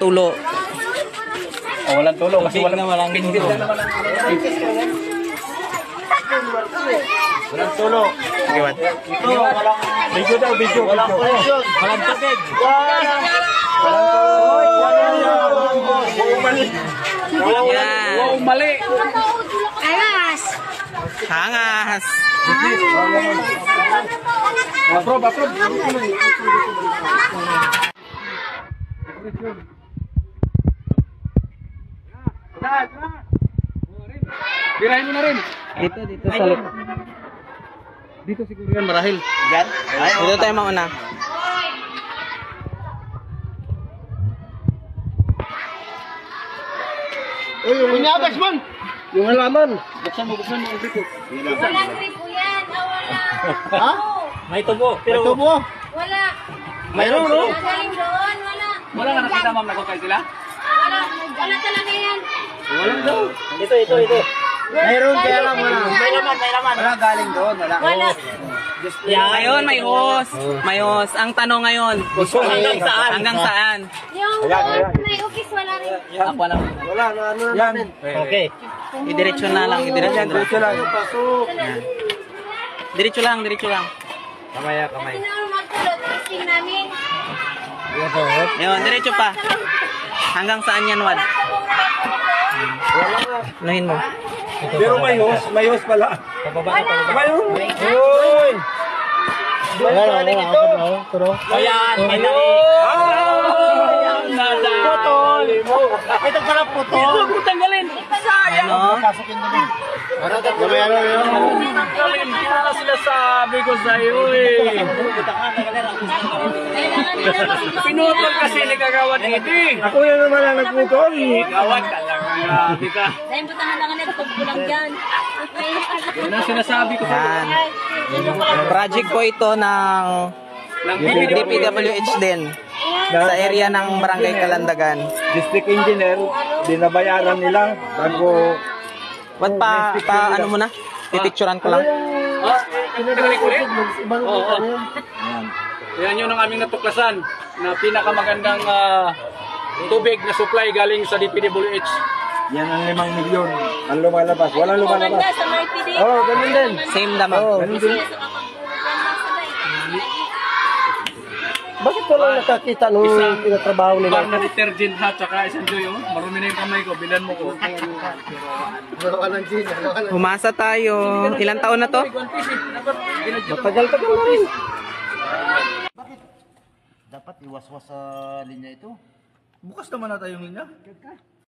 tulo. Oh, walang tulo kasi walang pindig na naman ang walang tulo. Okay, what? Ito, walang video daw, video. Walang connection. Walang tubig. Wow, mali. Alas! Hangas. Approve. Birahin mo na rin. Dito sa lip. Dito siguro yan marahil. Diyan? Dito tayo mauna. Uy, yung inabas man. Yung halaman. Buksan mo ang dito. Walang gripo yan. Wala. Ha? May tubo. May tubo? Wala. Mayroon, no? Magaling doon. Wala. Wala nga nakita ma'am, nagkakay sila? Wala. Wala talaga yan. Wala daw. Ito. Mayroon, kaya lang wala. May laman. Wala galing doon, wala. Wala. Ngayon may hose. May hose. Ang tanong ngayon, Hanggang saan? hanggang saan? Yung may ukis wala rin. Ako na. Wala, ano namin. Okay. Idiretso na lang. Diretso lang. Diretso lang. Kamay. Sino magkulot? Testing namin. Yun, diretso pa. Hanggang saan yan, Wad? Luhin mo. Pero may hose pala. Mayroon. Uy! Wala. Ayan, may putol. Ito pala putol. Ito ko tanggalin. Ano? Pasukin na din. Tanggalin. Kaya na sila sabi ko sa'yo eh. Pinutol kasi nagagawad dito eh. Ako na naman ang nagputol. Gawad talaga. Grabe ka. Dahil butahan lang na tugbulang dyan. Yan ang sinasabi ko sa'yo. Yan. Project po ito ng DPWH din. Sa area ng Barangay Kalandagan. District Engineer, binabayaran nila bago... Ba't pa ano mo na? Pipicturean ko lang. Oo. Yan yun ang aming natuklasan na pinakamagandang tubig na supply galing sa DPWH. Yan ang 5 milyon ang lumalabas. Walang lumalabas. Maganda sa may PD. Oo, ganun din. Same naman. Ganun din. Bakit wala nakakita nung tinatrabaho nila? Bar na detergent ha, tsaka isang joy, oh. Marumi na yung kamay ko, bilan mo ko. Humasa tayo. Ilang taon na to? Matagal-tagal na rin. Bakit? Dapat iwas-was sa linya ito. Bukas naman na tayong linya.